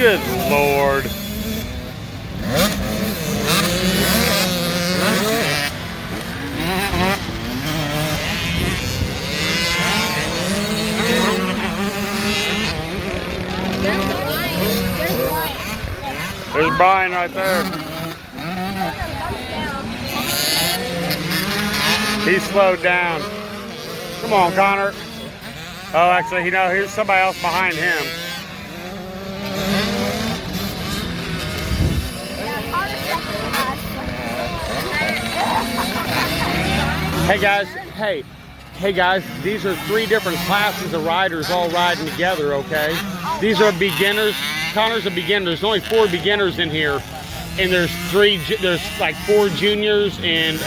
Good Lord. There's Brian right there. He's slowed down. Come on, Connor. Oh, actually, you know, here's somebody else behind him. Hey guys, hey guys, these are 3 different classes of riders all riding together, okay? These are beginners. Connor's a beginner. There's only 4 beginners in here, and there's like 4 juniors and